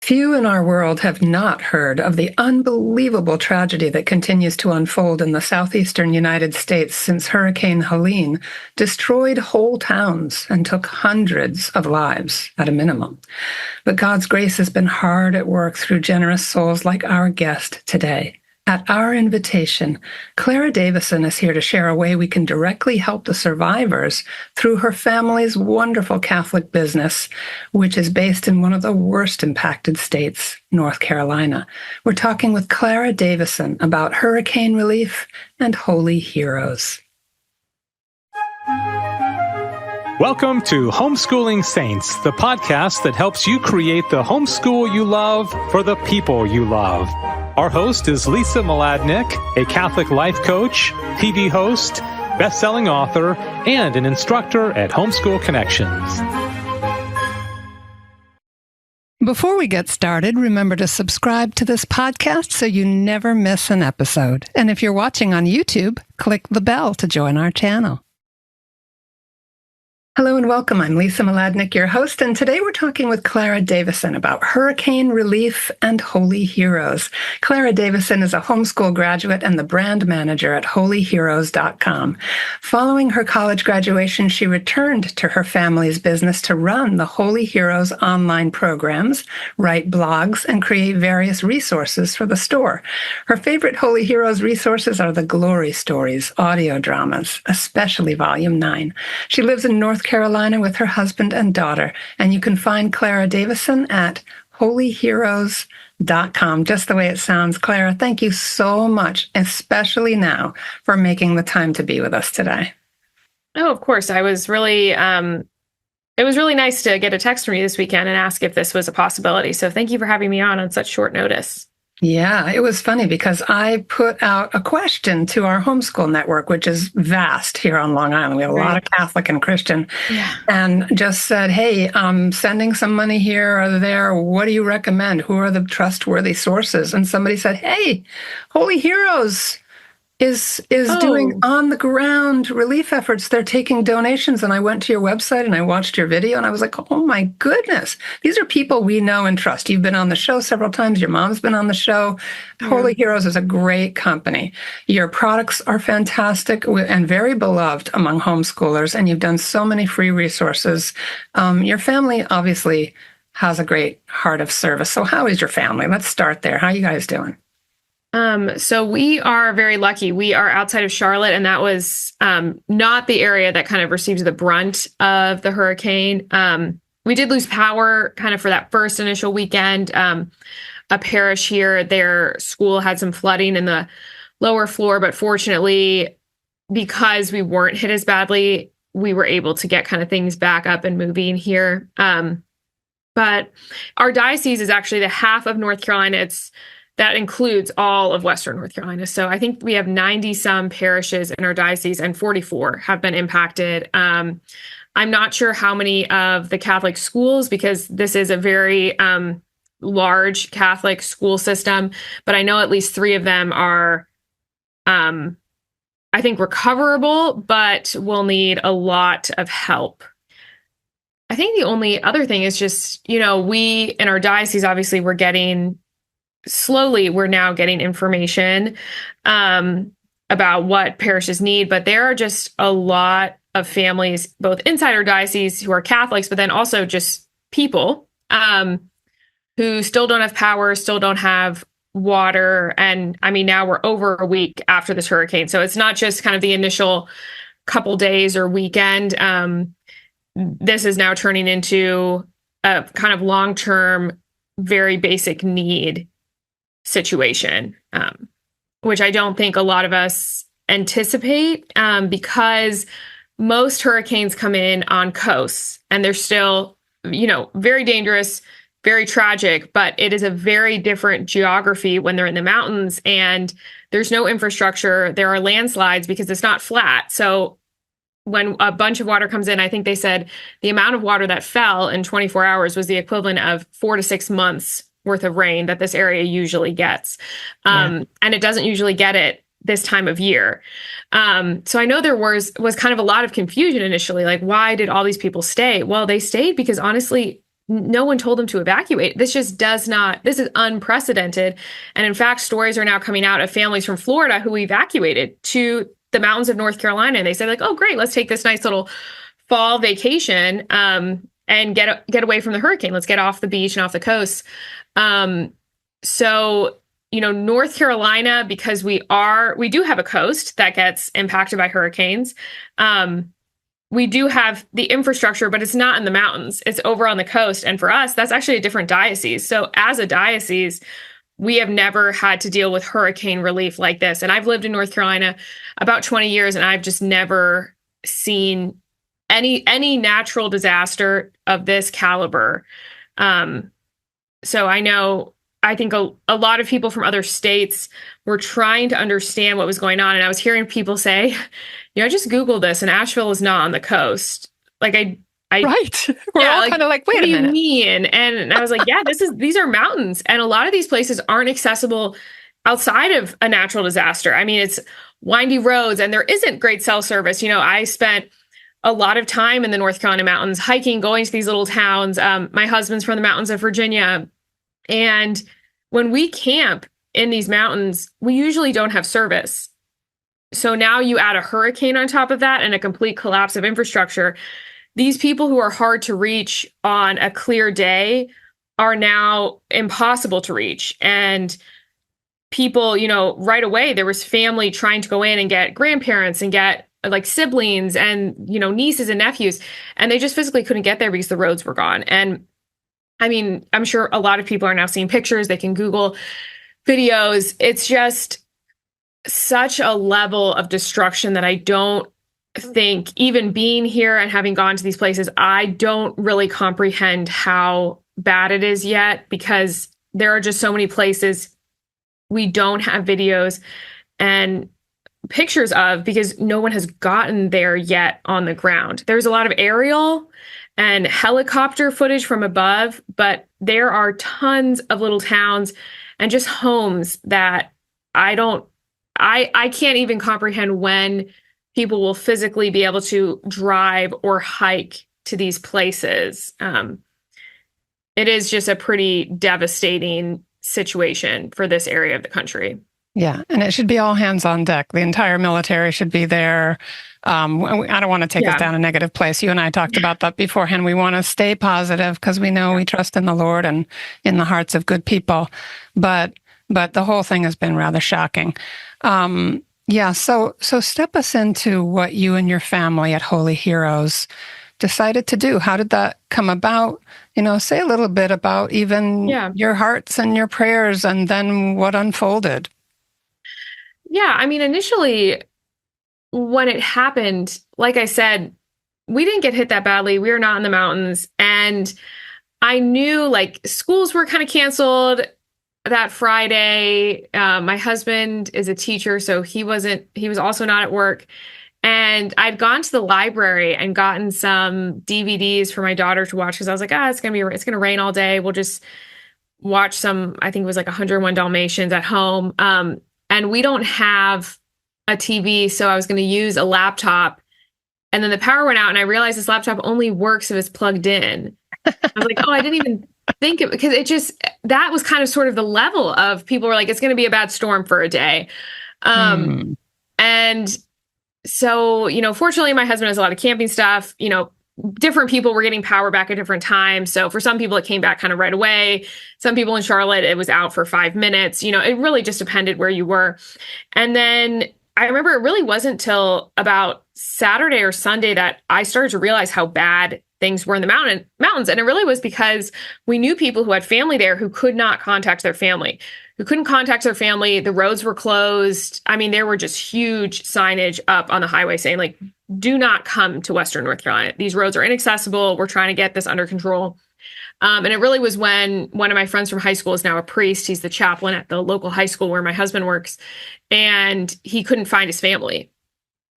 Few in our world have not heard of the unbelievable tragedy that continues to unfold in the southeastern United States since Hurricane Helene destroyed whole towns and took hundreds of lives at a minimum. But God's grace has been hard at work through generous souls like our guest today. At our invitation, Clara Davison is here to share a way we can directly help the survivors through her family's wonderful Catholic business, which is based in one of the worst impacted states, North Carolina. We're talking with Clara Davison about hurricane relief and holy heroes. Welcome to Homeschooling Saints, the podcast that helps you create the homeschool you love for the people you love. Our host is Lisa Mladinich, a Catholic life coach, TV host, best-selling author, and an instructor at Homeschool Connections. Before we get started, remember to subscribe to this podcast so you never miss an episode. And if you're watching on YouTube, click the bell to join our channel. Hello and welcome. I'm Lisa Mladinich, your host, and today we're talking with Clara Davison about hurricane relief and holy heroes. Clara Davison is a homeschool graduate and the brand manager at holyheroes.com. Following her college graduation, she returned to her family's business to run the Holy Heroes online programs, write blogs, and create various resources for the store. Her favorite Holy Heroes resources are the Glory Stories audio dramas, especially Volume 9. She lives in North Carolina with her husband and daughter, and you can find Clara Davison at holyheroes.com, just the way it sounds. Clara, thank you so much, especially now, for making the time to be with us today. Oh, of course. I was really, it was really nice to get a text from you this weekend and ask if this was a possibility. So thank you for having me on such short notice. Yeah, it was funny because I put out a question to our homeschool network, which is vast here on Long Island. We have a lot of Catholic and Christian, and just said, hey, I'm sending some money here or there. What do you recommend? Who are the trustworthy sources? And somebody said, hey, Holy Heroes is doing on-the-ground relief efforts. They're taking donations. And I went to your website and I watched your video and I was like, oh my goodness, these are people we know and trust. You've been on the show several times. Your mom's been on the show. Holy Heroes is a great company. Your products are fantastic and very beloved among homeschoolers. And you've done so many free resources. Your family obviously has a great heart of service. So how is your family? Let's start there. How are you guys doing? So we are very lucky. We are outside of Charlotte, and that was not the area that kind of received the brunt of the hurricane. We did lose power kind of for that first initial weekend. A parish here, their school had some flooding in the lower floor, but fortunately, because we weren't hit as badly, we were able to get kind of things back up and moving here. But our diocese is actually the half of North Carolina. That includes all of Western North Carolina. So I think we have 90 some parishes in our diocese and 44 have been impacted. I'm not sure how many of the Catholic schools, because this is a very large Catholic school system, but I know at least 3 of them are, I think, recoverable, but will need a lot of help. I think the only other thing is just, we in our diocese, obviously, we're now getting information about what parishes need, but there are just a lot of families, both inside our diocese who are Catholics, but then also just people who still don't have power, still don't have water. And I mean, now we're over a week after this hurricane. So it's not just kind of the initial couple days or weekend. This is now turning into a kind of long-term, very basic need situation, which I don't think a lot of us anticipate because most hurricanes come in on coasts and they're still, very dangerous, very tragic, but it is a very different geography when they're in the mountains and there's no infrastructure. There are landslides because it's not flat. So when a bunch of water comes in, I think they said the amount of water that fell in 24 hours was the equivalent of 4 to 6 months worth of rain that this area usually gets. And it doesn't usually get it this time of year. So I know there was kind of a lot of confusion initially, like, why did all these people stay? Well, they stayed because honestly, no one told them to evacuate. This just does not, this is unprecedented. And in fact, stories are now coming out of families from Florida who evacuated to the mountains of North Carolina. And they said like, oh, great, let's take this nice little fall vacation and get away from the hurricane. Let's get off the beach and off the coast. So, North Carolina, because we do have a coast that gets impacted by hurricanes. We do have the infrastructure, but it's not in the mountains. It's over on the coast. And for us, that's actually a different diocese. So as a diocese, we have never had to deal with hurricane relief like this. And I've lived in North Carolina about 20 years, and I've just never seen any natural disaster of this caliber. So I think a lot of people from other states were trying to understand what was going on. And I was hearing people say, I just Googled this and Asheville is not on the coast. Like right. We're all kind of like, wait a minute. What do you mean? And I was like, yeah, these are mountains. And a lot of these places aren't accessible outside of a natural disaster. I mean, it's windy roads and there isn't great cell service. I spent a lot of time in the North Carolina mountains, hiking, going to these little towns. My husband's from the mountains of Virginia. And when we camp in these mountains, we usually don't have service. So now you add a hurricane on top of that and a complete collapse of infrastructure. These people who are hard to reach on a clear day are now impossible to reach. And people, right away, there was family trying to go in and get grandparents and get like siblings and, nieces and nephews. And they just physically couldn't get there because the roads were gone. And I mean, I'm sure a lot of people are now seeing pictures. They can Google videos. It's just such a level of destruction that I don't think, even being here and having gone to these places, I don't really comprehend how bad it is yet, because there are just so many places we don't have videos and pictures of because no one has gotten there yet on the ground. There's a lot of aerial and helicopter footage from above, but there are tons of little towns and just homes that I can't even comprehend when people will physically be able to drive or hike to these places. It is just a pretty devastating situation for this area of the country. Yeah, and it should be all hands on deck. The entire military should be there. I don't want to take us down a negative place. You and I talked about that beforehand. We want to stay positive because we know we trust in the Lord and in the hearts of good people. But the whole thing has been rather shocking. So step us into what you and your family at Holy Heroes decided to do. How did that come about? Say a little bit about even your hearts and your prayers and then what unfolded. Yeah, I mean, initially, when it happened, like I said, we didn't get hit that badly. We were not in the mountains. And I knew schools were kind of canceled that Friday. My husband is a teacher, so he was also not at work. And I'd gone to the library and gotten some DVDs for my daughter to watch because I was like, it's going to rain all day. We'll just watch some, I think it was 101 Dalmatians at home. And we don't have a TV, so I was going to use a laptop. And then the power went out, and I realized this laptop only works if it's plugged in. I was like, I didn't even think it, because that was kind of sort of the level of people were like, it's going to be a bad storm for a day. And so, fortunately, my husband has a lot of camping stuff. Different people were getting power back at different times. So for some people, it came back kind of right away. Some people in Charlotte, it was out for 5 minutes. It really just depended where you were. And then I remember it really wasn't till about Saturday or Sunday that I started to realize how bad things were in the mountains. And it really was because we knew people who had family there who could not contact their family, The roads were closed. I mean, there were just huge signage up on the highway saying do not come to Western North Carolina. These roads are inaccessible. We're trying to get this under control. And it really was when one of my friends from high school is now a priest. He's the chaplain at the local high school where my husband works. And he couldn't find his family.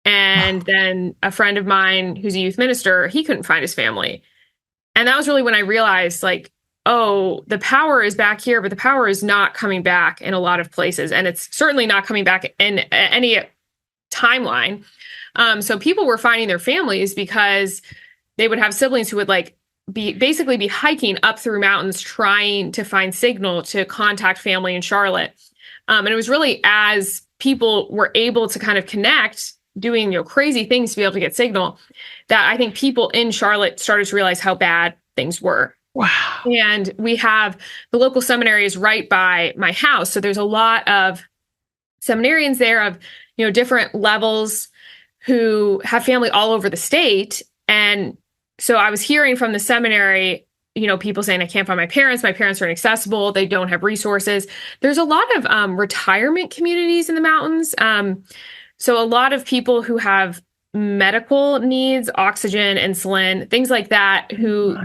And then a friend of mine who's a youth minister, he couldn't find his family. And that was really when I realized the power is back here, but the power is not coming back in a lot of places. And it's certainly not coming back in any timeline. So people were finding their families because they would have siblings who would basically be hiking up through mountains trying to find signal to contact family in Charlotte. And it was really as people were able to kind of connect, doing crazy things to be able to get signal, that I think people in Charlotte started to realize how bad things were. Wow. And we have the local seminary is right by my house. So there's a lot of seminarians there of, different levels who have family all over the state. And so I was hearing from the seminary, people saying, I can't find my parents. My parents are inaccessible. They don't have resources. There's a lot of retirement communities in the mountains. So a lot of people who have medical needs, oxygen, insulin, things like that, who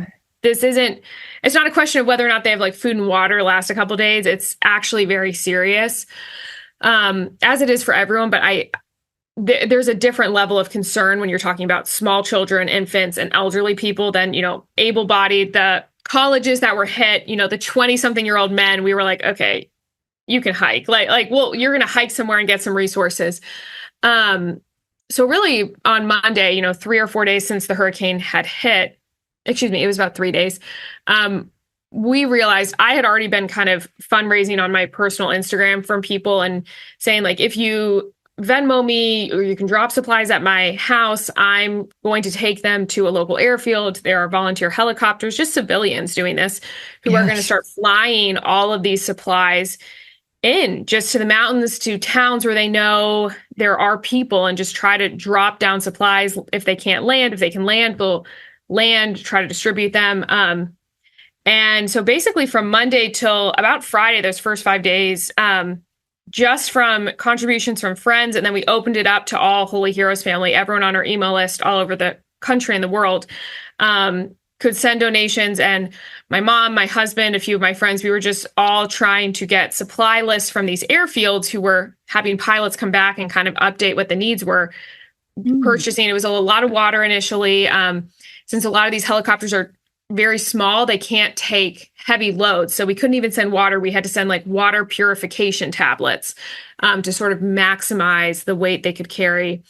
it's not a question of whether or not they have like food and water last a couple of days. It's actually very serious, as it is for everyone. But there's a different level of concern when you're talking about small children, infants, and elderly people than, able-bodied. The colleges that were hit, the 20-something-year-old men, we were like, okay, you can hike. Well, you're going to hike somewhere and get some resources. So really on Monday, 3 or 4 days since the hurricane had hit, it was about 3 days, we realized I had already been kind of fundraising on my personal Instagram from people and saying, like, if you Venmo me or you can drop supplies at my house, I'm going to take them to a local airfield. There are volunteer helicopters, just civilians doing this, who are going to start flying all of these supplies in just to the mountains, to towns where they know there are people, and just try to drop down supplies. If they can't land, if they can land, they'll land, try to distribute them. And so basically from Monday till about Friday, those first 5 days, just from contributions from friends, and then we opened it up to all Holy Heroes family, everyone on our email list all over the country and the world, could send donations. And my mom, my husband, a few of my friends, we were just all trying to get supply lists from these airfields who were having pilots come back and kind of update what the needs were. Purchasing. It was a lot of water initially. Since a lot of these helicopters are very small, they can't take heavy loads. So we couldn't even send water. We had to send like water purification tablets to sort of maximize the weight they could carry.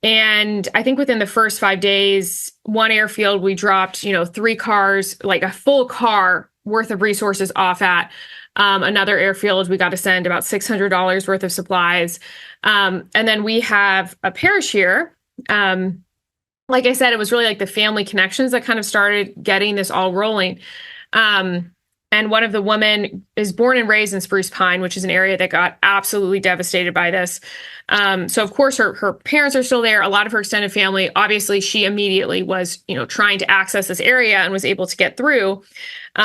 And I think within the first 5 days, one airfield, we dropped, 3 cars, like a full car worth of resources off at. Another airfield, we got to send about $600 worth of supplies. And then we have a parish here. Like I said, it was really like the family connections that kind of started getting this all rolling. And one of the women is born and raised in Spruce Pine, which is an area that got absolutely devastated by this. So of course her parents are still there. A lot of her extended family, obviously she immediately was, trying to access this area and was able to get through.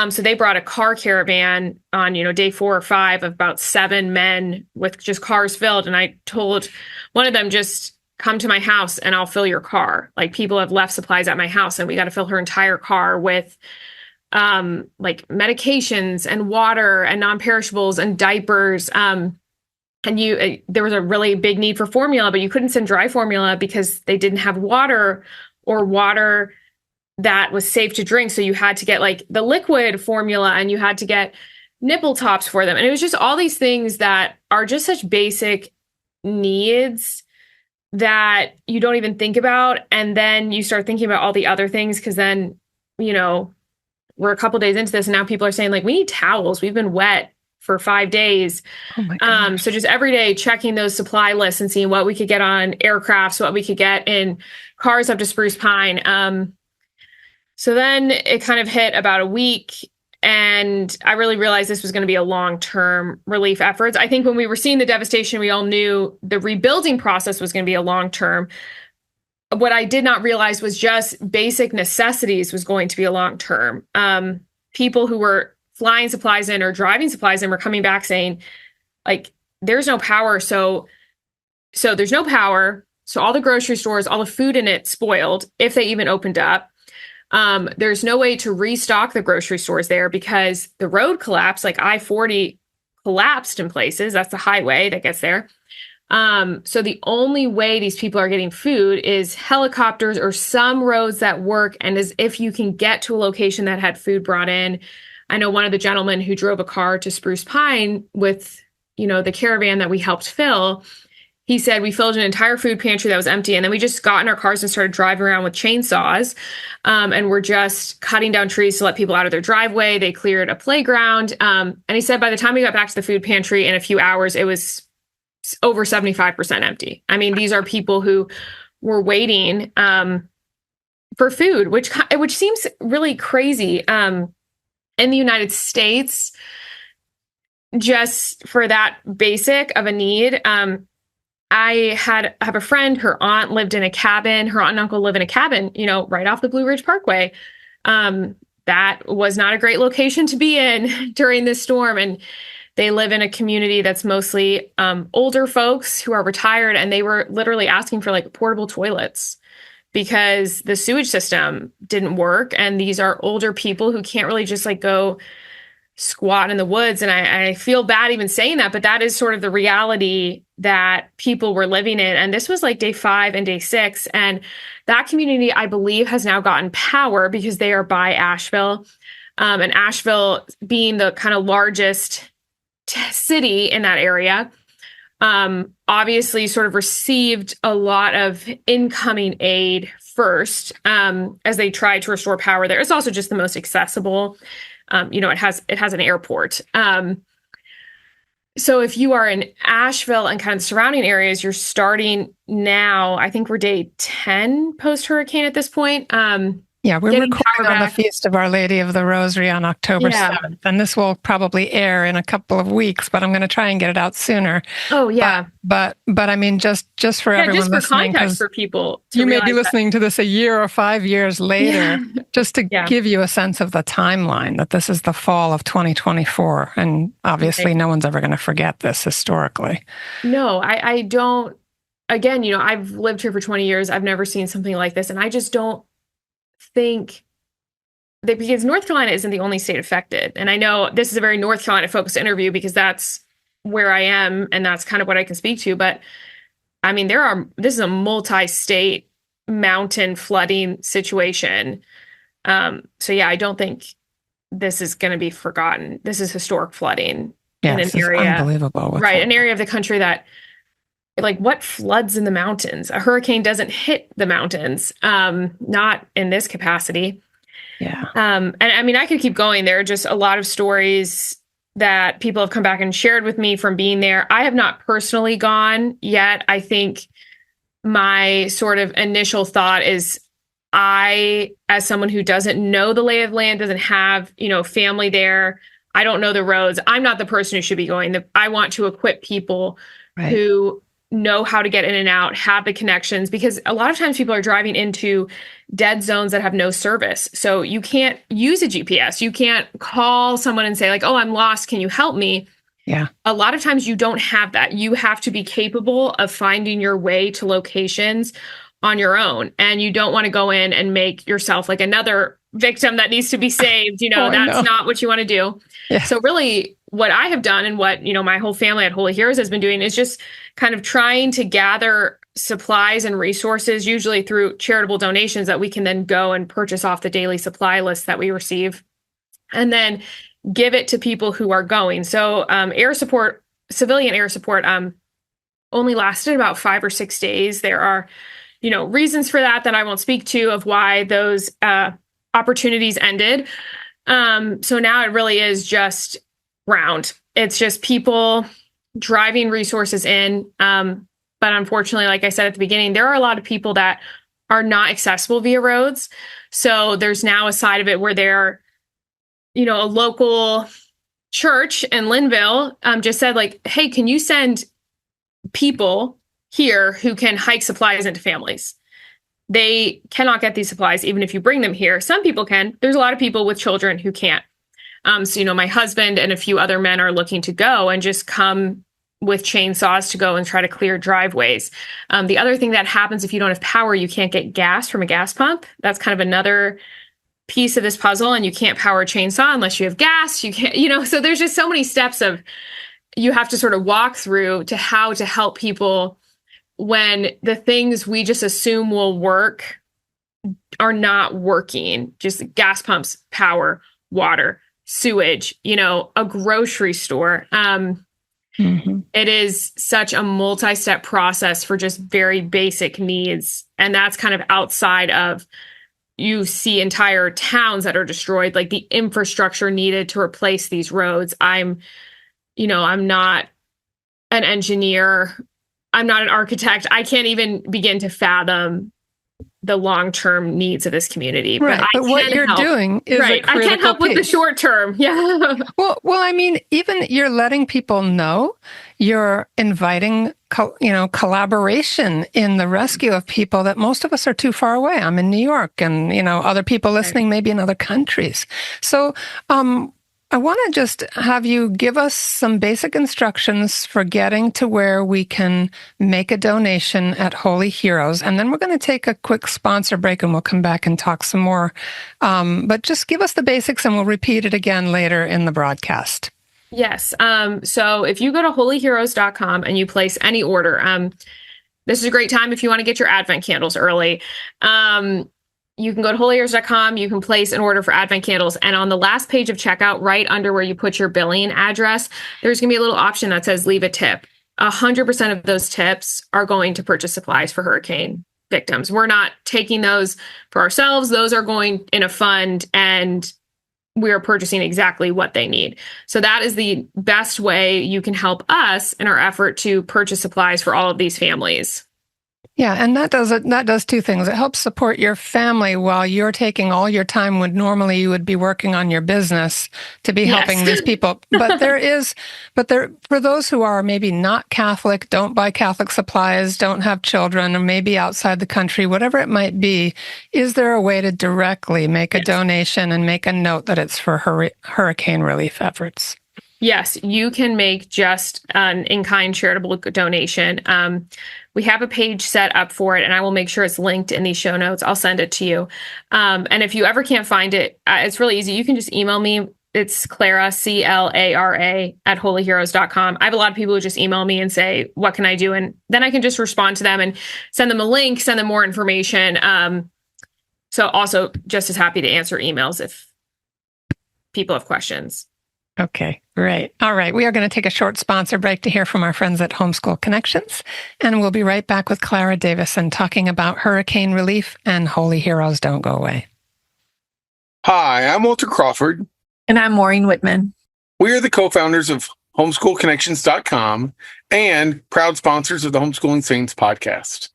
So they brought a car caravan on, day 4 or 5 of about 7 men with just cars filled. And I told one of them, just come to my house and I'll fill your car. Like, people have left supplies at my house, and we got to fill her entire car with like medications and water and non-perishables and diapers. And there was a really big need for formula, but you couldn't send dry formula because they didn't have water, or water that was safe to drink. So you had to get like the liquid formula, and you had to get nipple tops for them. And it was just all these things that are just such basic needs that you don't even think about. And then you start thinking about all the other things, because then, we're a couple days into this, and now people are saying, like, we need towels. We've been wet for 5 days. Oh my gosh. So just every day checking those supply lists and seeing what we could get on aircrafts, what we could get in cars up to Spruce Pine. So then it kind of hit about a week, and I really realized this was going to be a long-term relief efforts. I think when we were seeing the devastation, we all knew the rebuilding process was going to be a long-term. What I did not realize was just basic necessities was going to be a long-term. People who were flying supplies in or driving supplies in were coming back saying, like, there's no power. So there's no power. So all the grocery stores, all the food in it spoiled, if they even opened up. There's no way to restock the grocery stores there because the road collapsed. Like, I-40 collapsed in places. That's the highway that gets there. So the only way these people are getting food is helicopters or some roads that work. And as if you can get to a location that had food brought in. I know one of the gentlemen who drove a car to Spruce Pine with, the caravan that we helped fill, he said we filled an entire food pantry that was empty, and then we just got in our cars and started driving around with chainsaws, and we're just cutting down trees to let people out of their driveway. They cleared a playground, and he said by the time we got back to the food pantry in a few hours, it was over 75% empty. I mean, these are people who were waiting for food, which seems really crazy. In the United States, just for that basic of a need, I have a friend, her aunt lived in a cabin. Her aunt and uncle live in a cabin, right off the Blue Ridge Parkway. That was not a great location to be in during this storm. And they live in a community that's mostly older folks who are retired. And they were literally asking for like portable toilets because the sewage system didn't work. And these are older people who can't really just like go squat in the woods. And I feel bad even saying that, but that is sort of the reality that people were living in. And this was like day 5 and day 6. And that community, I believe, has now gotten power because they are by Asheville. And Asheville being the kind of largest city in that area, obviously sort of received a lot of incoming aid first as they tried to restore power there. It's also just the most accessible. It has an airport. So if you are in Asheville and kind of surrounding areas, you're starting now. I think we're day 10 post-hurricane at this point. Yeah, we're recording on the Feast of Our Lady of the Rosary on October 7th, and this will probably air in a couple of weeks, but I'm going to try and get it out sooner. Oh, yeah. But I mean, just for everyone listening, context for people, you may be listening to this a year or 5 years later, just to give you a sense of the timeline, that this is the fall of 2024, and obviously no one's ever going to forget this historically. No, I don't. Again, I've lived here for 20 years. I've never seen something like this, and I just don't think that, because North Carolina isn't the only state affected. And I know this is a very North Carolina focused interview because that's where I am and that's kind of what I can speak to. But I mean, this is a multi-state mountain flooding situation. So yeah, I don't think this is going to be forgotten. This is historic flooding in an area, unbelievable, right? An area of the country that, like, what floods in the mountains? A hurricane doesn't hit the mountains, not in this capacity. Yeah. And I mean, I could keep going. There are just a lot of stories that people have come back and shared with me from being there. I have not personally gone yet. I think my sort of initial thought is as someone who doesn't know the lay of the land, doesn't have, family there, I don't know the roads, I'm not the person who should be going. I want to equip people who know how to get in and out, have the connections, because a lot of times people are driving into dead zones that have no service. So you can't use a GPS. You can't call someone and say like, oh, I'm lost. Can you help me? Yeah. A lot of times you don't have that. You have to be capable of finding your way to locations on your own. And you don't want to go in and make yourself like another victim that needs to be saved. That's not what you want to do. Yeah. So really what I have done and what, my whole family at Holy Heroes has been doing is just kind of trying to gather supplies and resources, usually through charitable donations that we can then go and purchase off the daily supply list that we receive, and then give it to people who are going. So civilian air support only lasted about 5 or 6 days. There are, reasons for that I won't speak to, of why those opportunities ended. So now it really is just ground. It's just people driving resources in. But unfortunately, like I said at the beginning, there are a lot of people that are not accessible via roads. So there's now a side of it where they're, a local church in Linville just said like, hey, can you send people here who can hike supplies into families? They cannot get these supplies even if you bring them here. Some people can. There's a lot of people with children who can't. So, my husband and a few other men are looking to go and just come with chainsaws to go and try to clear driveways. The other thing that happens if you don't have power, you can't get gas from a gas pump. That's kind of another piece of this puzzle. And you can't power a chainsaw unless you have gas. You can't, so there's just so many steps of you have to sort of walk through to how to help people when the things we just assume will work are not working. Just gas pumps, power, water, sewage, a grocery store. Mm-hmm. It is such a multi-step process for just very basic needs. And that's kind of outside of, you see entire towns that are destroyed, like the infrastructure needed to replace these roads. I'm not an engineer. I'm not an architect. I can't even begin to fathom the long-term needs of this community. Right. But what you're doing is a critical I can't help piece. with the short term. Yeah. Well, I mean, even you're letting people know, you're inviting, collaboration in the rescue of people that most of us are too far away. I'm in New York, and, other people listening maybe in other countries. So, I want to just have you give us some basic instructions for getting to where we can make a donation at Holy Heroes. And then we're going to take a quick sponsor break and we'll come back and talk some more. But just give us the basics and we'll repeat it again later in the broadcast. Yes. So if you go to holyheroes.com and you place any order, this is a great time if you want to get your Advent candles early. You can go to holyheroes.com, you can place an order for Advent candles, and on the last page of checkout, right under where you put your billing address, there's going to be a little option that says leave a tip. 100% of those tips are going to purchase supplies for hurricane victims. We're not taking those for ourselves. Those are going in a fund, and we are purchasing exactly what they need. So that is the best way you can help us in our effort to purchase supplies for all of these families. Yeah, and that does two things. It helps support your family while you're taking all your time when normally you would be working on your business to be helping these people. But for those who are maybe not Catholic, don't buy Catholic supplies, don't have children, or maybe outside the country, whatever it might be, is there a way to directly make a donation and make a note that it's for hurricane relief efforts? Yes, you can make just an in-kind charitable donation. We have a page set up for it, and I will make sure it's linked in these show notes. I'll send it to you. And if you ever can't find it, it's really easy. You can just email me. It's Clara, CLARA, at holyheroes.com. I have a lot of people who just email me and say, what can I do? And then I can just respond to them and send them a link, send them more information. So also just as happy to answer emails if people have questions. Okay, great. All right. We are going to take a short sponsor break to hear from our friends at Homeschool Connections, and we'll be right back with Clara Davison talking about hurricane relief and Holy Heroes Don't Go Away. Hi, I'm Walter Crawford. And I'm Maureen Whitman. We are the co-founders of homeschoolconnections.com and proud sponsors of the Homeschooling Saints podcast,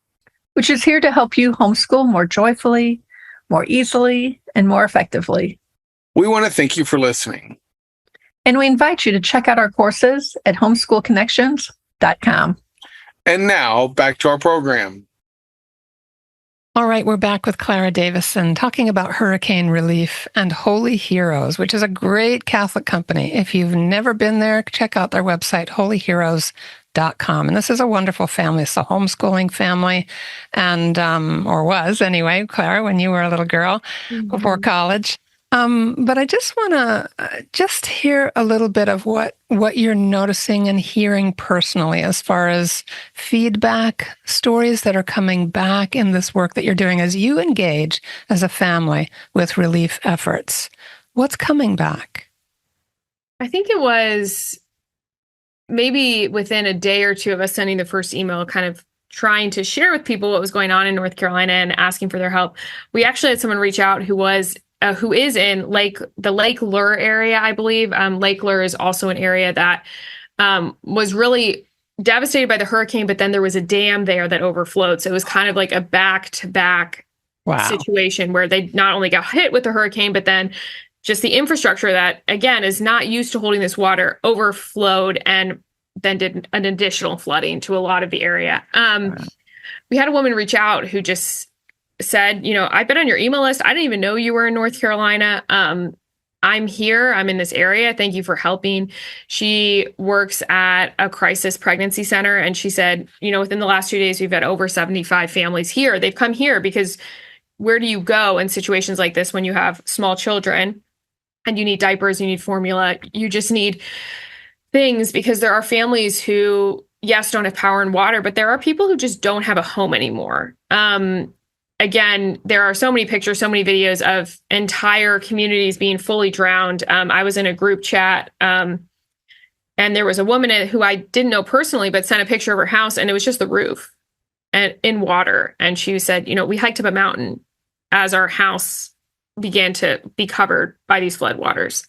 which is here to help you homeschool more joyfully, more easily, and more effectively. We want to thank you for listening. And we invite you to check out our courses at homeschoolconnections.com. And now, back to our program. All right, we're back with Clara Davison talking about hurricane relief and Holy Heroes, which is a great Catholic company. If you've never been there, check out their website, holyheroes.com. And this is a wonderful family. It's a homeschooling family, and or was anyway, Clara, when you were a little girl before college. But I just want to just hear a little bit of what you're noticing and hearing personally as far as feedback, stories that are coming back in this work that you're doing as you engage as a family with relief efforts. What's coming back? I think it was maybe within a day or two of us sending the first email, kind of trying to share with people what was going on in North Carolina and asking for their help. We actually had someone reach out who is in the Lake Lure area, I believe. Lake Lure is also an area that was really devastated by the hurricane, but then there was a dam there that overflowed. So it was kind of like a back-to-back situation where they not only got hit with the hurricane, but then just the infrastructure that, again, is not used to holding this water overflowed and then did an additional flooding to a lot of the area. We had a woman reach out who just said, I've been on your email list. I didn't even know you were in North Carolina. I'm here. I'm in this area. Thank you for helping. She works at a crisis pregnancy center. And she said, within the last 2 days, we've had over 75 families here. They've come here because where do you go in situations like this when you have small children and you need diapers, you need formula, you just need things, because there are families who, yes, don't have power and water, but there are people who just don't have a home anymore. Again, there are so many pictures, so many videos of entire communities being fully drowned. I was in a group chat, and And there was a woman who I didn't know personally, but sent a picture of her house, and it was just the roof and in water. And she said, we hiked up a mountain as our house began to be covered by these floodwaters.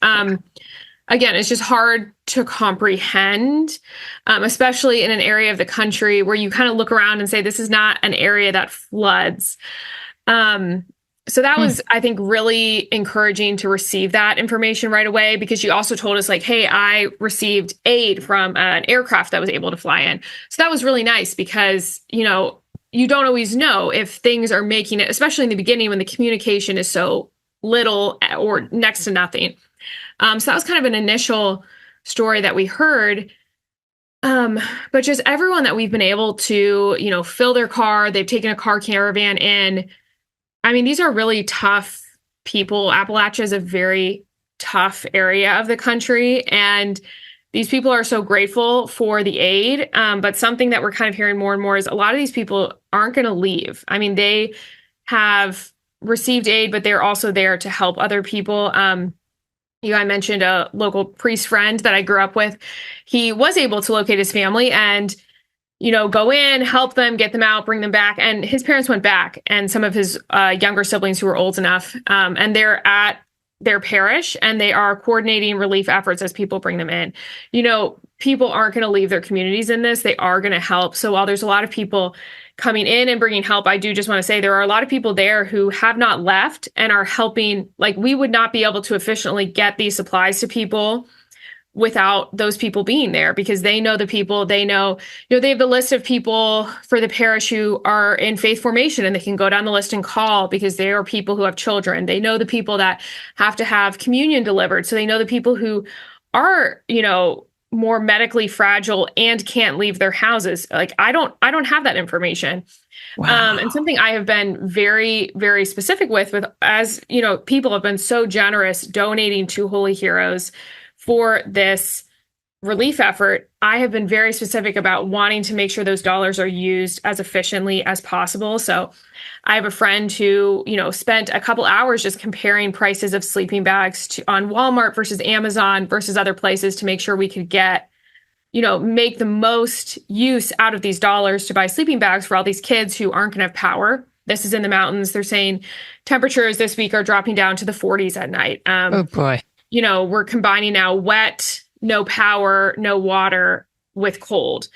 Again, it's just hard to comprehend, especially in an area of the country where you kind of look around and say, this is not an area that floods. So that was, I think, really encouraging to receive that information right away, because she also told us, like, hey, I received aid from an aircraft that was able to fly in. So that was really nice, because, you don't always know if things are making it, especially in the beginning when the communication is so little or next to nothing. So that was kind of an initial story that we heard. But just everyone that we've been able to, fill their car, they've taken a car caravan in. I mean, these are really tough people. Appalachia is a very tough area of the country, and these people are so grateful for the aid. But something that we're kind of hearing more and more is a lot of these people aren't going to leave. I mean, they have received aid, but they're also there to help other people. I mentioned a local priest friend that I grew up with. He was able to locate his family and go in, help them, get them out, bring them back. And his parents went back, and some of his younger siblings who were old enough, and they're at their parish, and they are coordinating relief efforts as people bring them in. People aren't going to leave their communities in this. They are going to help. So while there's a lot of people coming in and bringing help, I do just want to say there are a lot of people there who have not left and are helping. Like, we would not be able to efficiently get these supplies to people without those people being there, because they know the people, they know, they have the list of people for the parish who are in faith formation, and they can go down the list and call, because they are people who have children. They know the people that have to have communion delivered. So they know the people who are, more medically fragile and can't leave their houses. Like, I don't have that information. Wow. And something I have been very, very specific with, as people have been so generous donating to Holy Heroes for this relief effort. I have been very specific about wanting to make sure those dollars are used as efficiently as possible. So I have a friend who, spent a couple hours just comparing prices of sleeping bags on Walmart versus Amazon versus other places to make sure we could get, make the most use out of these dollars to buy sleeping bags for all these kids who aren't going to have power. This is in the mountains. They're saying temperatures this week are dropping down to the 40s at night. Oh boy. We're combining now wet, no power, no water with cold.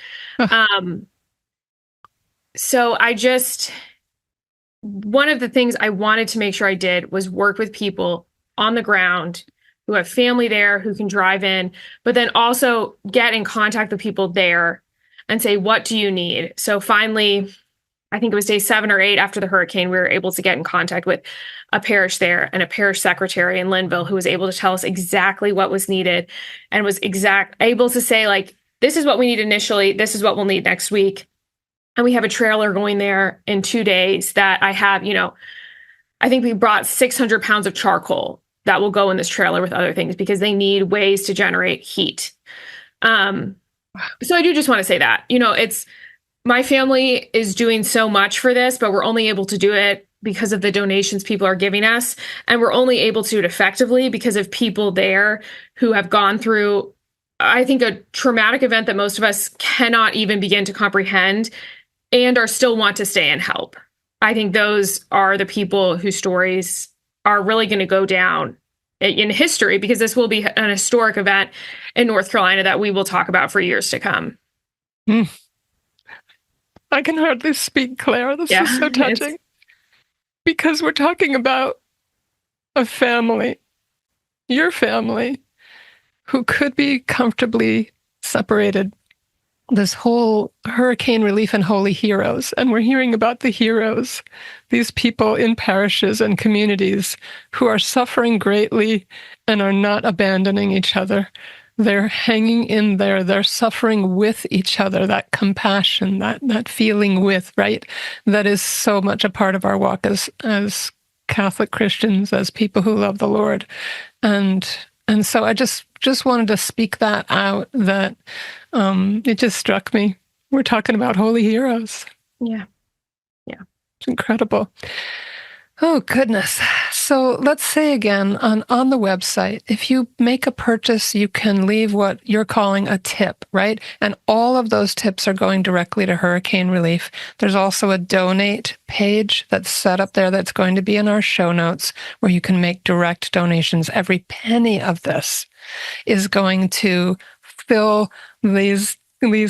So one of the things I wanted to make sure I did was work with people on the ground who have family there, who can drive in, but then also get in contact with people there and say, what do you need? So finally, I think it was day 7 or 8 after the hurricane, we were able to get in contact with a parish there and a parish secretary in Linville who was able to tell us exactly what was needed and was able to say, like, this is what we need initially. This is what we'll need next week. And we have a trailer going there in 2 days that I have, I think we brought 600 pounds of charcoal that will go in this trailer with other things, because they need ways to generate heat. So I do just want to say that, it's, my family is doing so much for this, but we're only able to do it because of the donations people are giving us. And we're only able to do it effectively because of people there who have gone through, I think, a traumatic event that most of us cannot even begin to comprehend and are still want to stay and help. I think those are the people whose stories are really going to go down in history, because this will be an historic event in North Carolina that we will talk about for years to come. I can hardly speak, Clara. This is so touching. Because we're talking about a family, your family, who could be comfortably separated. This whole hurricane relief and holy heroes. And we're hearing about the heroes, these people in parishes and communities who are suffering greatly and are not abandoning each other. They're hanging in there. They're suffering with each other, that compassion, that feeling with, right? That is so much a part of our walk as Catholic Christians, as people who love the Lord. And so I just wanted to speak that out, that it just struck me. We're talking about holy heroes. Yeah. It's incredible. Oh, goodness. So let's say again, on the website, if you make a purchase, you can leave what you're calling a tip, right? And all of those tips are going directly to hurricane relief. There's also a donate page that's set up there that's going to be in our show notes where you can make direct donations. Every penny of this is going to fill these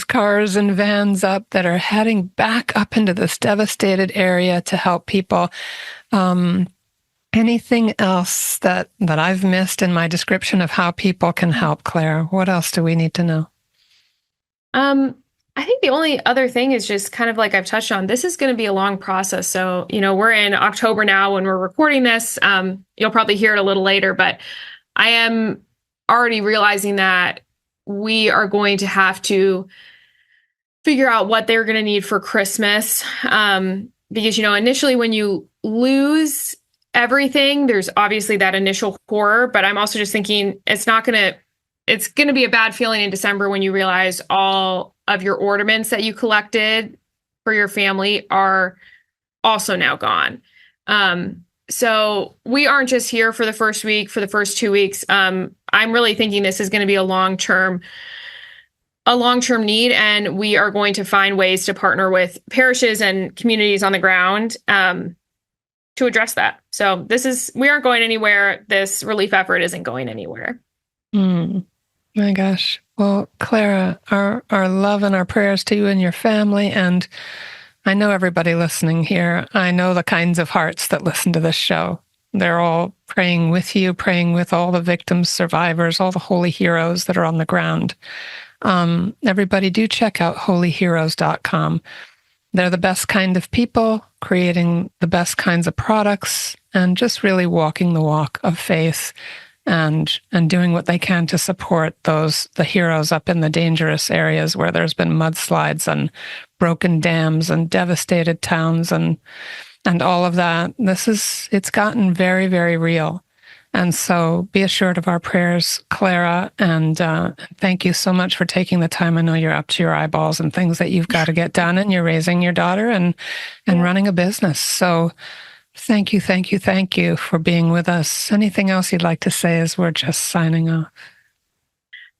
cars and vans up that are heading back up into this devastated area to help people. Anything else that I've missed in my description of how people can help, Clara? What else do we need to know? I think the only other thing is just kind of like I've touched on, this is going to be a long process. So, we're in October now when we're recording this. You'll probably hear it a little later, but I am already realizing that we are going to have to figure out what they're going to need for Christmas. Because, initially when you lose everything, there's obviously that initial horror, but I'm also just thinking it's going to be a bad feeling in December when you realize all of your ornaments that you collected for your family are also now gone. So we aren't just here for the first week, for the first 2 weeks. I'm really thinking this is going to be a long-term need, and we are going to find ways to partner with parishes and communities on the ground to address that. So we aren't going anywhere. This relief effort isn't going anywhere. My gosh. Well, Clara, our love and our prayers to you and your family. And I know everybody listening here, I know the kinds of hearts that listen to this show. They're all praying with you, praying with all the victims, survivors, all the holy heroes that are on the ground. Everybody do check out holyheroes.com. They're the best kind of people, creating the best kinds of products, and just really walking the walk of faith and doing what they can to support the heroes up in the dangerous areas where there's been mudslides and broken dams and devastated towns and all of that. It's gotten very, very real. And so be assured of our prayers, Clara, and thank you so much for taking the time. I know you're up to your eyeballs and things that you've got to get done, and you're raising your daughter and running a business. So thank you for being with us. Anything else you'd like to say as we're just signing off?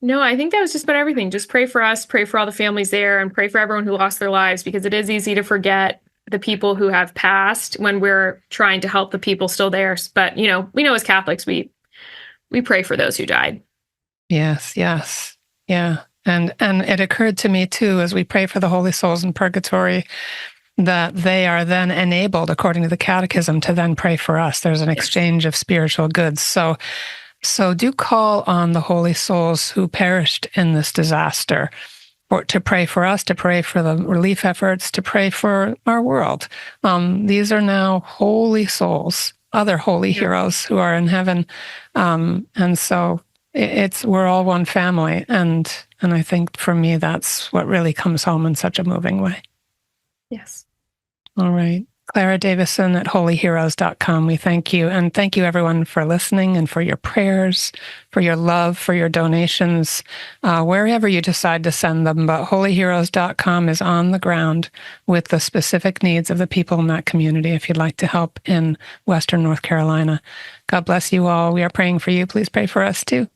No, I think that was just about everything. Just pray for us, pray for all the families there, and pray for everyone who lost their lives, because it is easy to forget the people who have passed when we're trying to help the people still there. But, we know as Catholics, we pray for those who died. Yes. Yeah. And it occurred to me too, as we pray for the holy souls in purgatory, that they are then enabled, according to the catechism, to then pray for us. There's an exchange of spiritual goods. So do call on the holy souls who perished in this disaster, to pray for us, to pray for the relief efforts, to pray for our world. These are now holy souls, other holy heroes who are in heaven. And so we're all one family. And I think for me, that's what really comes home in such a moving way. Yes. All right. Clara Davison at holyheroes.com. We thank you. And thank you, everyone, for listening and for your prayers, for your love, for your donations, wherever you decide to send them. But holyheroes.com is on the ground with the specific needs of the people in that community if you'd like to help in Western North Carolina. God bless you all. We are praying for you. Please pray for us too.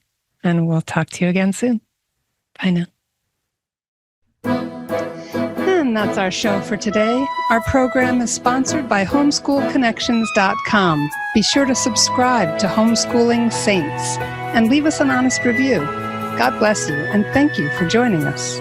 And we'll talk to you again soon. Bye now. And that's our show for today. Our program is sponsored by homeschoolconnections.com. Be sure to subscribe to Homeschooling Saints and leave us an honest review. God bless you, and thank you for joining us.